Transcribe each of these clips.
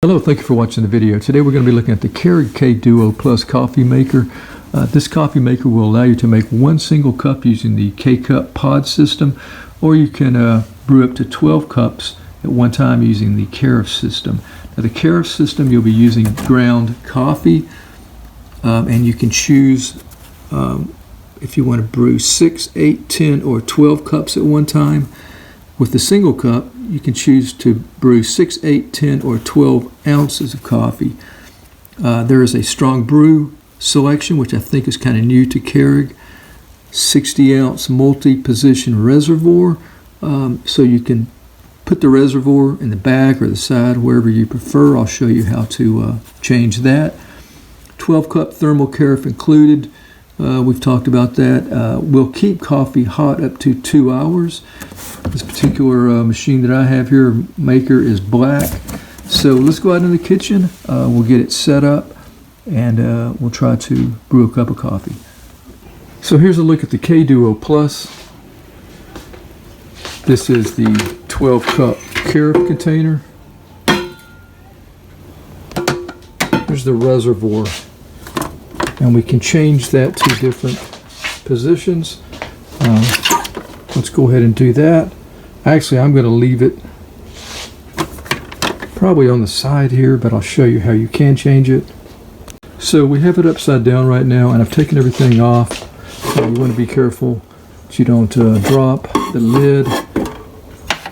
Hello, thank you for watching the video. Today we're going to be looking at the Keurig K Duo Plus coffee maker. This coffee maker will allow you to make one single cup using the K-Cup pod system, or you can brew up to 12 cups at one time using the carafe system. Now the carafe system, you'll be using ground coffee, and you can choose if you want to brew 6, 8, 10, or 12 cups at one time. With the single cup, you can choose to brew 6, 8, 10, or 12 ounces of coffee. There is a strong brew selection, which I think is kind of new to Keurig. 60-ounce multi-position reservoir. So you can put the reservoir in the back or the side, wherever you prefer. I'll show you how to change that. 12-cup thermal carafe included. We've talked about that. We'll keep coffee hot up to 2 hours. This particular machine that I have here, maker, is black. So let's go out in the kitchen. We'll get it set up, and we'll try to brew a cup of coffee. So here's a look at the K Duo Plus. This is the 12-cup carafe container. Here's the reservoir. And we can change that to different positions. Let's go ahead and do that. Actually, I'm going to leave it probably on the side here, but I'll show you how you can change it. So we have it upside down right now, and I've taken everything off. You want to be careful that you don't drop the lid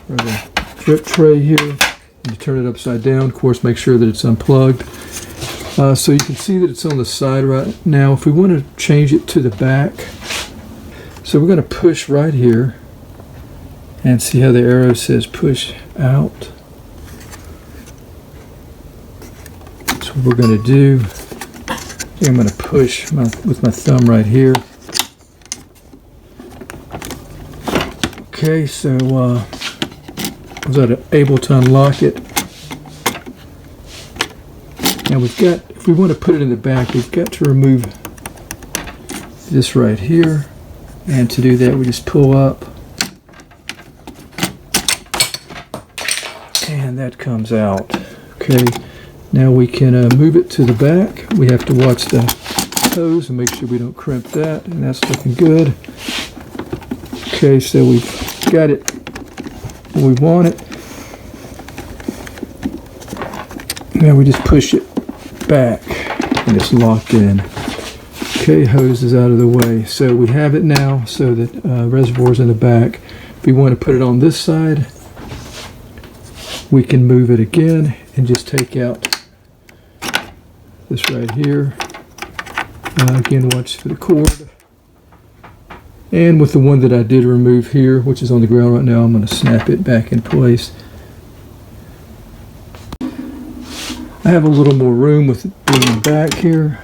or the drip tray here. And you turn it upside down. Of course, make sure that it's unplugged. So you can see that it's on the side right now. If we want to change it to the back, so we're going to push right here and see how the arrow says push out. That's what we're going to do. I'm going to push with my thumb right here. Okay, so I was able to unlock it. Now we've got, if we want to put it in the back, we've got to remove this right here. And to do that, we just pull up. And that comes out. Okay, now we can move it to the back. We have to watch the hose and make sure we don't crimp that. And that's looking good. Okay, so we've got it where we want it. Now we just push it back and it's locked in. Okay, hose is out of the way. So we have it now so that reservoir's in the back. If we want to put it on this side, we can move it again and just take out this right here. Again, watch for the cord. And with the one that I did remove here, which is on the ground right now, I'm going to snap it back in place. I have a little more room with it being back here.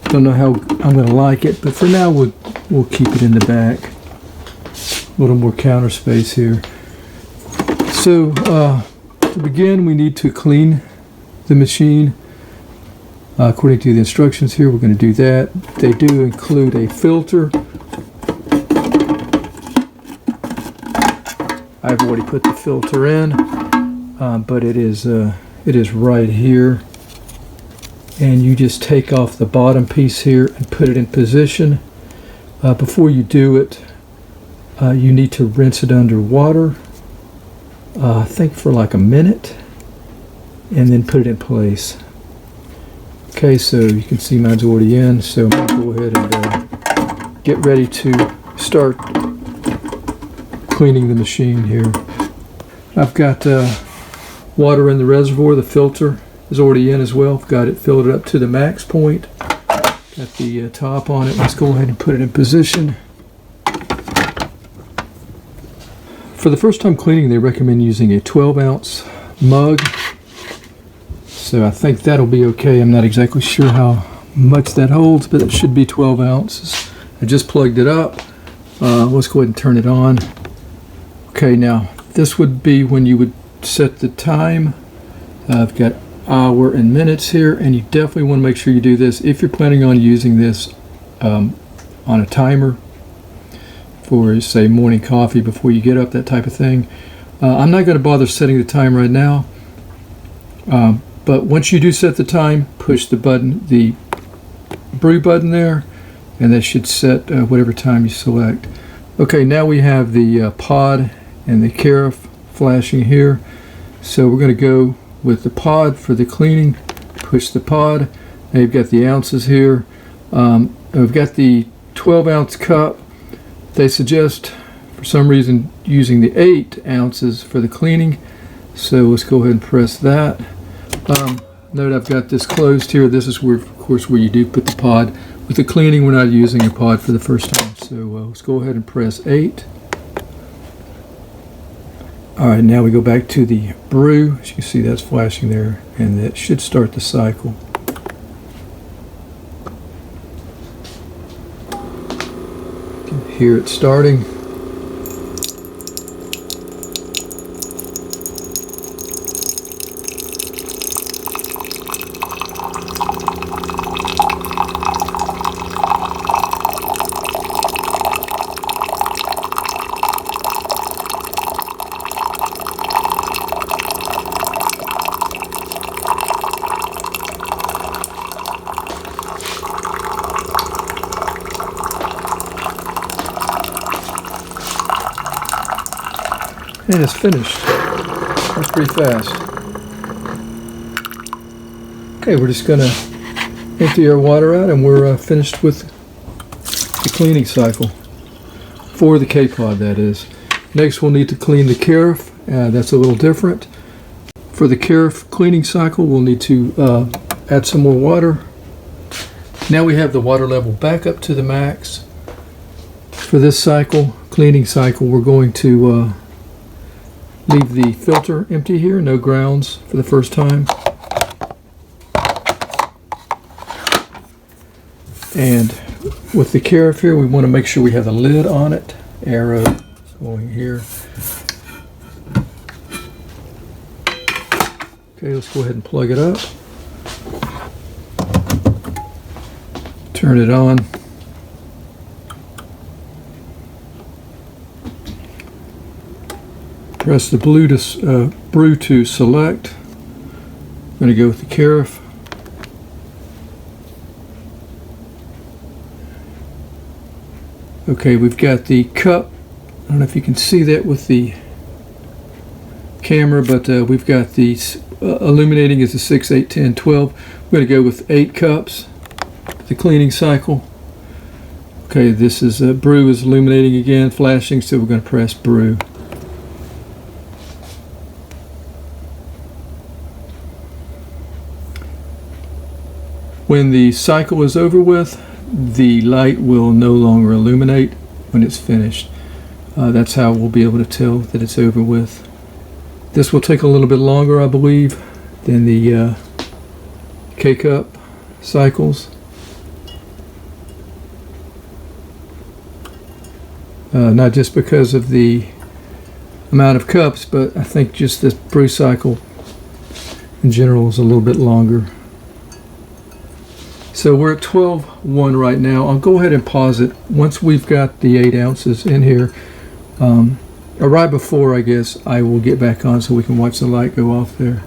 Don't know how I'm going to like it, but for now we'll keep it in the back. A little more counter space here. So to begin, we need to clean the machine. According to the instructions here, we're going to do that. They do include a filter. I've already put the filter in, but it is right here. And you just take off the bottom piece here and put it in position. Before you do it, you need to rinse it under water, I think for like a minute, and then put it in place. Okay, so you can see mine's already in, so I'm going to go ahead and get ready to start cleaning the machine here. I've got water in the reservoir. The filter is already in as well. I've got it filled up to the max point. Got the top on it. Let's go ahead and put it in position. For the first time cleaning, they recommend using a 12-ounce mug. So I think that'll be okay. I'm not exactly sure how much that holds, but it should be 12 ounces. I just plugged it up. Let's go ahead and turn it on. Okay, now this would be when you would set the time. I've got hour and minutes here, and you definitely want to make sure you do this if you're planning on using this on a timer for, say, morning coffee before you get up, that type of thing. I'm not going to bother setting the time right now. But once you do set the time, push the button, the brew button there, and that should set whatever time you select. Okay, now we have the pod and the carafe flashing here. So we're going to go with the pod for the cleaning. Push the pod. Now you've got the ounces here. We've got the 12-ounce cup. They suggest, for some reason, using the 8 ounces for the cleaning. So let's go ahead and press that. Note I've got this closed here. This is where, of course, where you do put the pod. With the cleaning, we're not using a pod for the first time. So let's go ahead and press 8. All right, now we go back to the brew. As you can see, that's flashing there, and that should start the cycle. You can hear it starting. And it's finished. That's pretty fast. Okay, we're just going to empty our water out, and we're finished with the cleaning cycle. For the K-Pod, that is. Next, we'll need to clean the carafe. That's a little different. For the carafe cleaning cycle, we'll need to add some more water. Now we have the water level back up to the max. For this cycle, cleaning cycle, we're going to leave the filter empty here, no grounds for the first time. And with the carafe here, we want to make sure we have the lid on it. Arrow going here. Okay, let's go ahead and plug it up. Turn it on. Press the brew to select. I'm going to go with the carafe. Okay, we've got the cup. I don't know if you can see that with the camera, but we've got the illuminating is a 6, 8, 10, 12. We're going to go with 8 cups. The cleaning cycle. Okay, this is brew is illuminating again, flashing, so we're going to press brew. When the cycle is over with, the light will no longer illuminate when it's finished. That's how we'll be able to tell that it's over with. This will take a little bit longer, I believe, than the K-Cup cycles. Not just because of the amount of cups, but I think just this brew cycle in general is a little bit longer. So we're at 12:1 right now. I'll go ahead and pause it once we've got the 8 ounces in here. Or right before, I guess, I will get back on so we can watch the light go off there.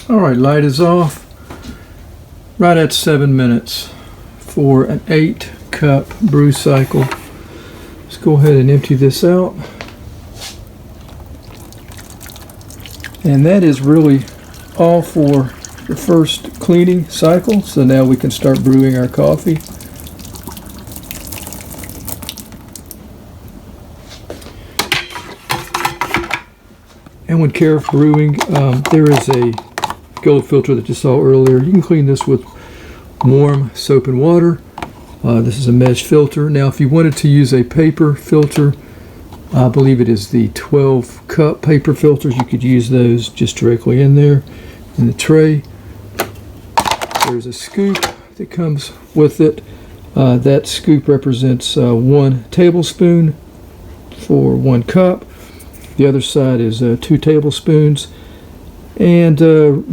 All right, light is off. Right at 7 minutes for an 8-cup brew cycle. Let's go ahead and empty this out. And that is really all for the first cleaning cycle. So now we can start brewing our coffee. And when carafe brewing, there is a gold filter that you saw earlier. You can clean this with warm soap and water. This is a mesh filter. Now if you wanted to use a paper filter, I believe it is the 12-cup paper filters, you could use those just directly in there in the tray. There's a scoop that comes with it. That scoop represents 1 tablespoon for 1 cup. The other side is 2 tablespoons. And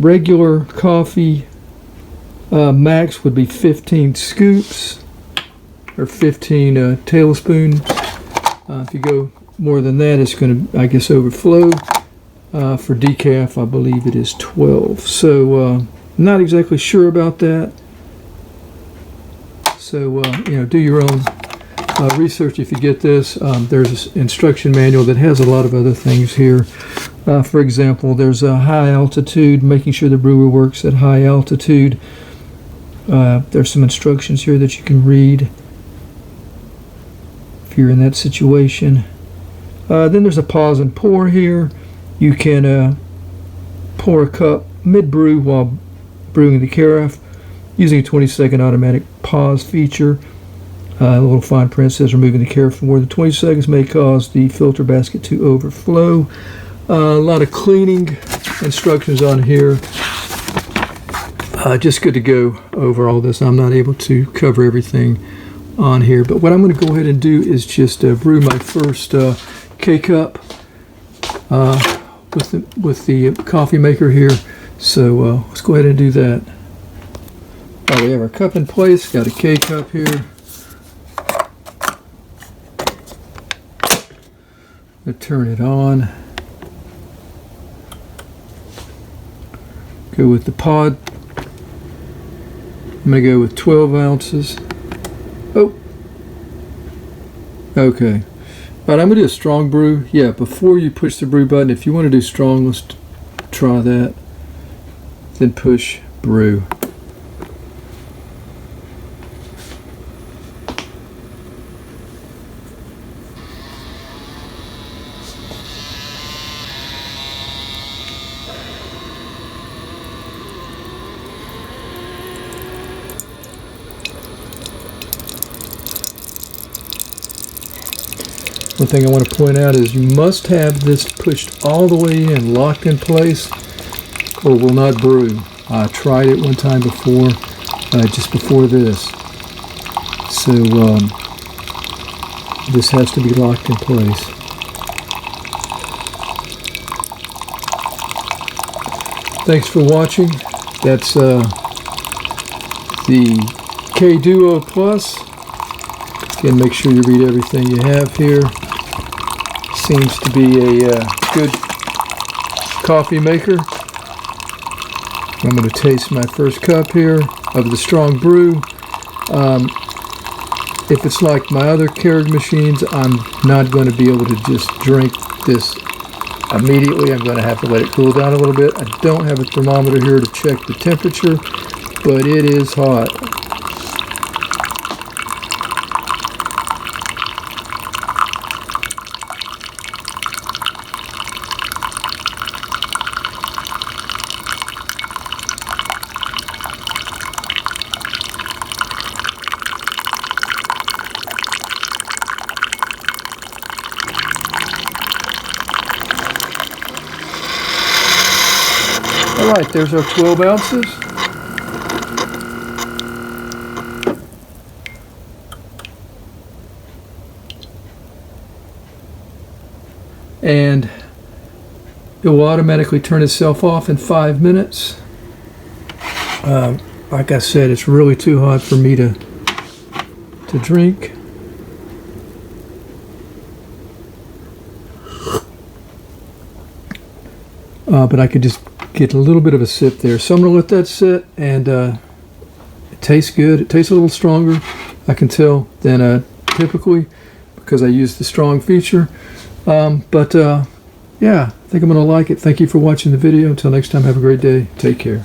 regular coffee max would be 15 scoops or 15 tablespoons. If you go more than that, it's going to, I guess, overflow. For decaf, I believe it is 12. So, not exactly sure about that. So, do your own research if you get this. There's an instruction manual that has a lot of other things here. For example, there's a high altitude, making sure the brewer works at high altitude. There's some instructions here that you can read if you're in that situation. Then there's a pause and pour here. You can pour a cup mid-brew while brewing the carafe using a 20-second automatic pause feature. A little fine print says removing the carafe for more than 20 seconds may cause the filter basket to overflow. A lot of cleaning instructions on here. Just good to go over all this. I'm not able to cover everything on here, but what I'm going to go ahead and do is just brew my first K-cup with the coffee maker here. So let's go ahead and do that. We have our cup in place. Got a K-cup here. I'm going to turn it on. Go with the pod. I'm going to go with 12 ounces. Oh. Okay. All right, I'm going to do a strong brew. Yeah, before you push the brew button, if you want to do strong, let's try that. Then push brew. One thing I want to point out is you must have this pushed all the way in, locked in place, or will not brew. I tried it one time before, just before this. So this has to be locked in place. Thanks for watching. That's the K-Duo Plus. Again, make sure you read everything you have here. Seems to be a good coffee maker. I'm going to taste my first cup here of the strong brew. If it's like my other Keurig machines, I'm not going to be able to just drink this immediately. I'm going to have to let it cool down a little bit. I don't have a thermometer here to check the temperature, but it is hot. All right, there's our 12 ounces. And it will automatically turn itself off in 5 minutes. Like I said, it's really too hot for me to drink. But I could just get a little bit of a sip there. So I'm going to let that sit, and it tastes good. It tastes a little stronger, I can tell, than typically, because I use the strong feature. Yeah, I think I'm going to like it. Thank you for watching the video. Until next time, have a great day. Take care.